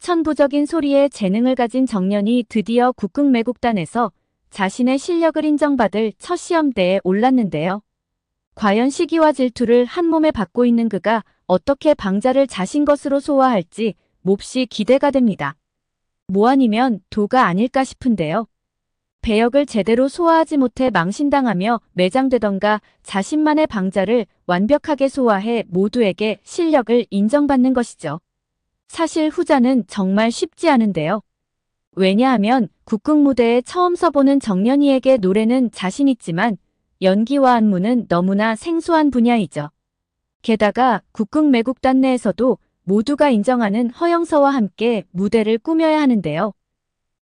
천부적인 소리에 재능을 가진 정년이 드디어 국극매국단에서 자신의 실력을 인정받을 첫 시험대에 올랐는데요. 과연 시기와 질투를 한 몸에 받고 있는 그가 어떻게 방자를 자신 것으로 소화할지 몹시 기대가 됩니다. 뭐 아니면 도가 아닐까 싶은데요. 배역을 제대로 소화하지 못해 망신당하며 매장되던가 자신만의 방자를 완벽하게 소화해 모두에게 실력을 인정받는 것이죠. 사실 후자는 정말 쉽지 않은데요. 왜냐하면 국극 무대에 처음 서보는 정년이에게 노래는 자신 있지만 연기와 안무는 너무나 생소한 분야이죠. 게다가 국극매국단 내에서도 모두가 인정하는 허영서와 함께 무대를 꾸며야 하는데요.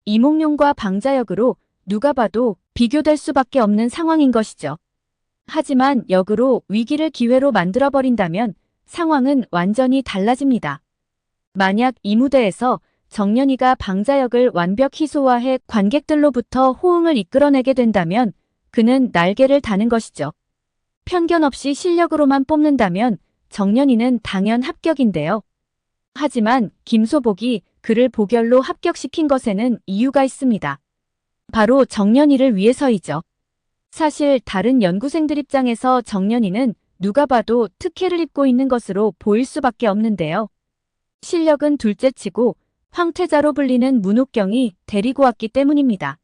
이몽룡과 방자역으로 누가 봐도 비교될 수밖에 없는 상황인 것이죠. 하지만 역으로 위기를 기회로 만들어버린다면 상황은 완전히 달라집니다. 만약 이 무대에서 정년이가 방자역을 완벽히 소화해 관객들로부터 호응을 이끌어내게 된다면 그는 날개를 다는 것이죠. 편견 없이 실력으로만 뽑는다면 정년이는 당연 합격인데요. 하지만 김소복이 그를 보결로 합격시킨 것에는 이유가 있습니다. 바로 정년이를 위해서이죠. 사실 다른 연구생들 입장에서 정년이는 누가 봐도 특혜를 입고 있는 것으로 보일 수밖에 없는데요. 실력은 둘째치고 황태자로 불리는 문옥경이 데리고 왔기 때문입니다.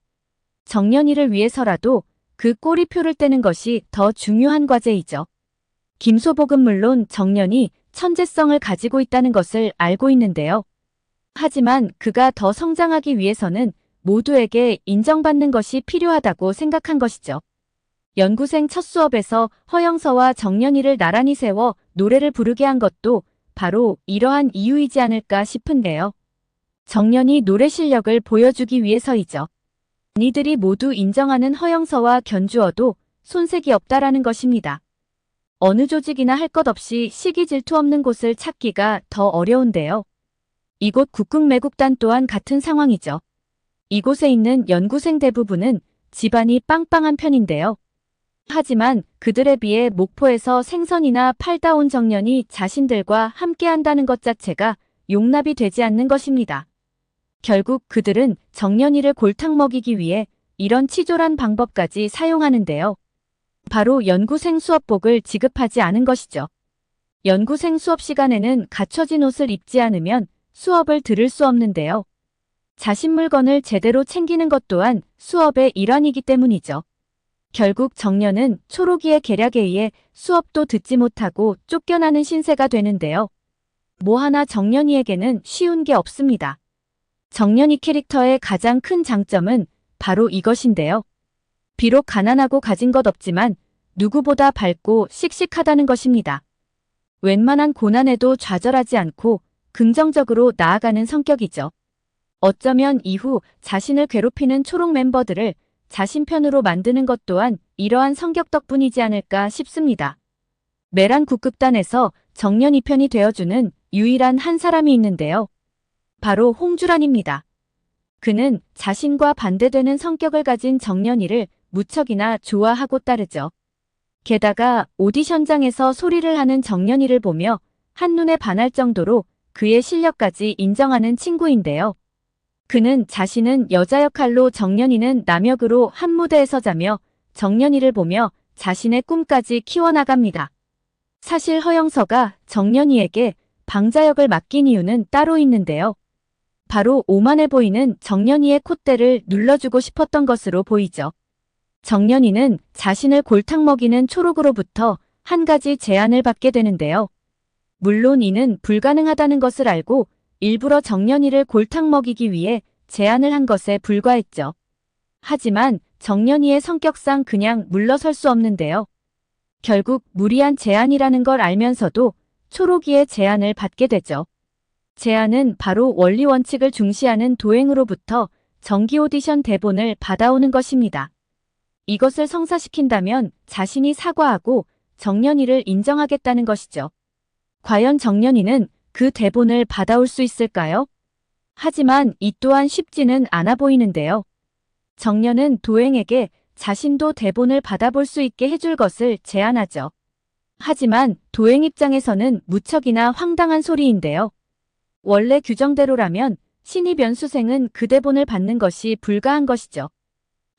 정년이를 위해서라도 그 꼬리표를 떼는 것이 더 중요한 과제이죠. 김소복은 물론 정년이 천재성을 가지고 있다는 것을 알고 있는데요. 하지만 그가 더 성장하기 위해서는 모두에게 인정받는 것이 필요하다고 생각한 것이죠. 연구생 첫 수업에서 허영서와 정년이를 나란히 세워 노래를 부르게 한 것도 바로 이러한 이유이지 않을까 싶은데요. 정년이 노래 실력을 보여주기 위해서이죠. 이들이 모두 인정하는 허영서와 견주어도 손색이 없다라는 것입니다. 어느 조직이나 할 것 없이 시기 질투 없는 곳을 찾기가 더 어려운데요. 이곳 국극매국단 또한 같은 상황이죠. 이곳에 있는 연구생 대부분은 집안이 빵빵한 편인데요. 하지만 그들에 비해 목포에서 생선이나 팔다 온 정년이 자신들과 함께한다는 것 자체가 용납이 되지 않는 것입니다. 결국 그들은 정년이를 골탕 먹이기 위해 이런 치졸한 방법까지 사용하는데요. 바로 연구생 수업복을 지급하지 않은 것이죠. 연구생 수업 시간에는 갖춰진 옷을 입지 않으면 수업을 들을 수 없는데요. 자신 물건을 제대로 챙기는 것 또한 수업의 일환이기 때문이죠. 결국 정년은 초록이의 계략에 의해 수업도 듣지 못하고 쫓겨나는 신세가 되는데요. 뭐 하나 정년이에게는 쉬운 게 없습니다. 정년이 캐릭터의 가장 큰 장점은 바로 이것인데요. 비록 가난하고 가진 것 없지만 누구보다 밝고 씩씩하다는 것입니다. 웬만한 고난에도 좌절하지 않고 긍정적으로 나아가는 성격이죠. 어쩌면 이후 자신을 괴롭히는 초록 멤버들을 자신 편으로 만드는 것 또한 이러한 성격 덕분이지 않을까 싶습니다. 메란 국극단에서 정년이 편이 되어주는 유일한 한 사람이 있는데요. 바로 홍주란입니다. 그는 자신과 반대되는 성격을 가진 정년이를 무척이나 좋아하고 따르죠. 게다가 오디션장에서 소리를 하는 정년이를 보며 한눈에 반할 정도로 그의 실력까지 인정하는 친구인데요. 그는 자신은 여자 역할로 정년이는 남역으로 한 무대에 서자며 정년이를 보며 자신의 꿈까지 키워나갑니다. 사실 허영서가 정년이에게 방자역을 맡긴 이유는 따로 있는데요. 바로 오만해 보이는 정년이의 콧대를 눌러주고 싶었던 것으로 보이죠. 정년이는 자신을 골탕 먹이는 초록으로부터 한 가지 제안을 받게 되는데요. 물론 이는 불가능하다는 것을 알고 일부러 정년이를 골탕 먹이기 위해 제안을 한 것에 불과했죠. 하지만 정년이의 성격상 그냥 물러설 수 없는데요. 결국 무리한 제안이라는 걸 알면서도 초록이의 제안을 받게 되죠. 제안은 바로 원리 원칙을 중시하는 도행으로부터 정기 오디션 대본을 받아오는 것입니다. 이것을 성사시킨다면 자신이 사과하고 정년이를 인정하겠다는 것이죠. 과연 정년이는 그 대본을 받아올 수 있을까요? 하지만 이 또한 쉽지는 않아 보이는데요. 정년은 도행에게 자신도 대본을 받아볼 수 있게 해줄 것을 제안하죠. 하지만 도행 입장에서는 무척이나 황당한 소리인데요. 원래 규정대로라면 신입 연수생은 그 대본을 받는 것이 불가한 것이죠.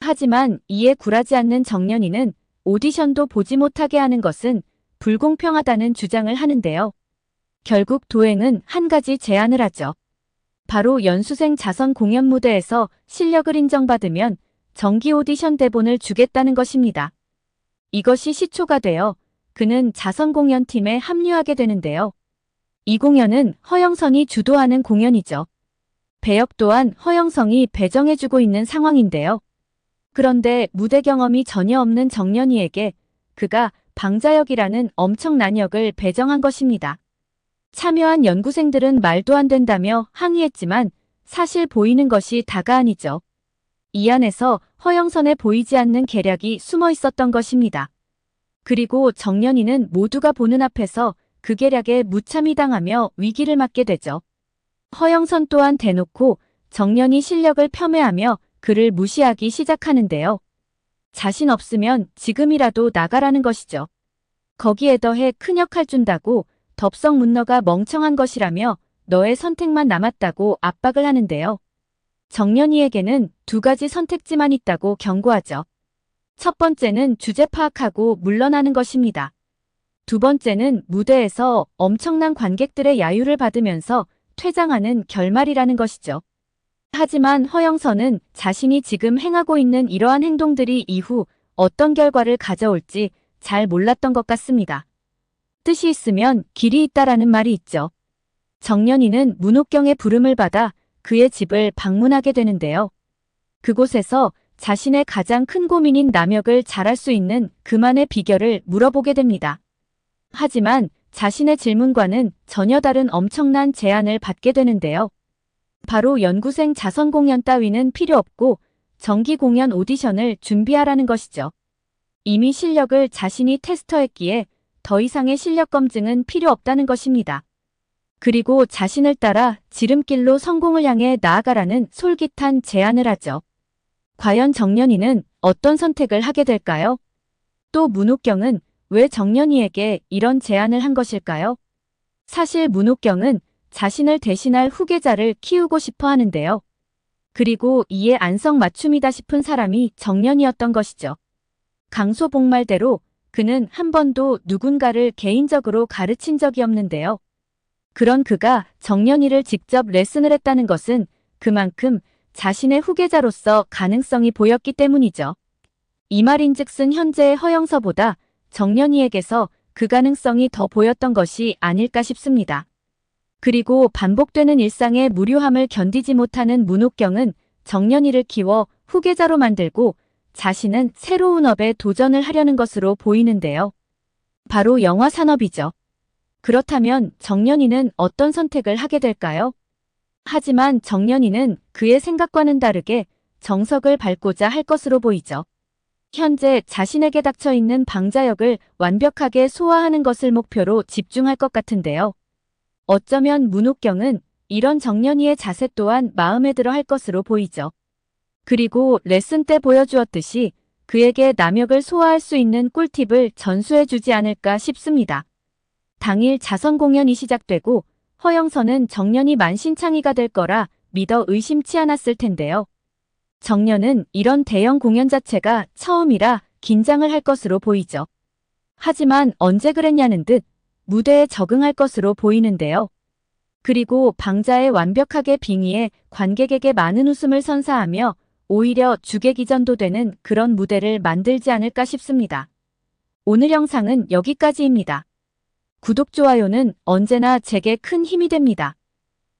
하지만 이에 굴하지 않는 정연이는 오디션도 보지 못하게 하는 것은 불공평하다는 주장을 하는데요. 결국 도행은 한 가지 제안을 하죠. 바로 연수생 자선 공연 무대에서 실력을 인정받으면 정기 오디션 대본을 주겠다는 것입니다. 이것이 시초가 되어 그는 자선 공연팀에 합류하게 되는데요. 이 공연은 허영선이 주도하는 공연이죠. 배역 또한 허영성이 배정해주고 있는 상황인데요. 그런데 무대 경험이 전혀 없는 정연이에게 그가 방자역이라는 엄청난 역을 배정한 것입니다. 참여한 연구생들은 말도 안 된다며 항의했지만 사실 보이는 것이 다가 아니죠. 이 안에서 허영선에 보이지 않는 계략이 숨어 있었던 것입니다. 그리고 정연이는 모두가 보는 앞에서 그 계략에 무참히 당하며 위기를 맞게 되죠. 허영선 또한 대놓고 정연이 실력을 폄훼하며 그를 무시하기 시작하는데요. 자신 없으면 지금이라도 나가라는 것이죠. 거기에 더해 큰 역할 준다고 덥석 문너가 멍청한 것이라며 너의 선택만 남았다고 압박을 하는데요. 정연이에게는 두 가지 선택지만 있다고 경고하죠. 첫 번째는 주제 파악하고 물러나는 것입니다. 두 번째는 무대에서 엄청난 관객들의 야유를 받으면서 퇴장하는 결말이라는 것이죠. 하지만 허영선은 자신이 지금 행하고 있는 이러한 행동들이 이후 어떤 결과를 가져올지 잘 몰랐던 것 같습니다. 뜻이 있으면 길이 있다라는 말이 있죠. 정연이는 문옥경의 부름을 받아 그의 집을 방문하게 되는데요. 그곳에서 자신의 가장 큰 고민인 남역을 잘할 수 있는 그만의 비결을 물어보게 됩니다. 하지만 자신의 질문과는 전혀 다른 엄청난 제안을 받게 되는데요. 바로 연구생 자선 공연 따위는 필요 없고 정기 공연 오디션을 준비하라는 것이죠. 이미 실력을 자신이 테스터했기에 더 이상의 실력 검증은 필요 없다는 것입니다. 그리고 자신을 따라 지름길로 성공을 향해 나아가라는 솔깃한 제안을 하죠. 과연 정연이는 어떤 선택을 하게 될까요? 또 문옥경은 왜 정연이에게 이런 제안을 한 것일까요? 사실 문옥경은 자신을 대신할 후계자를 키우고 싶어 하는데요. 그리고 이에 안성맞춤이다 싶은 사람이 정연이었던 것이죠. 강소복말대로 그는 한 번도 누군가를 개인적으로 가르친 적이 없는데요. 그런 그가 정연이를 직접 레슨을 했다는 것은 그만큼 자신의 후계자로서 가능성이 보였기 때문이죠. 이 말인즉슨 현재의 허영서보다 정연이에게서 그 가능성이 더 보였던 것이 아닐까 싶습니다. 그리고 반복되는 일상의 무료함을 견디지 못하는 문옥경은 정연이를 키워 후계자로 만들고 자신은 새로운 업에 도전을 하려는 것으로 보이는데요. 바로 영화 산업이죠. 그렇다면 정연이는 어떤 선택을 하게 될까요? 하지만 정연이는 그의 생각과는 다르게 정석을 밟고자 할 것으로 보이죠. 현재 자신에게 닥쳐있는 방자역을 완벽하게 소화하는 것을 목표로 집중할 것 같은데요. 어쩌면 문옥경은 이런 정연이의 자세 또한 마음에 들어 할 것으로 보이죠. 그리고 레슨 때 보여주었듯이 그에게 남역을 소화할 수 있는 꿀팁을 전수해주지 않을까 싶습니다. 당일 자선 공연이 시작되고 허영선은 정연이 만신창이가 될 거라 믿어 의심치 않았을 텐데요. 정연은 이런 대형 공연 자체가 처음이라 긴장을 할 것으로 보이죠. 하지만 언제 그랬냐는 듯 무대에 적응할 것으로 보이는데요. 그리고 방자에 완벽하게 빙의해 관객에게 많은 웃음을 선사하며 오히려 주객이전도 되는 그런 무대를 만들지 않을까 싶습니다. 오늘 영상은 여기까지입니다. 구독, 좋아요는 언제나 제게 큰 힘이 됩니다.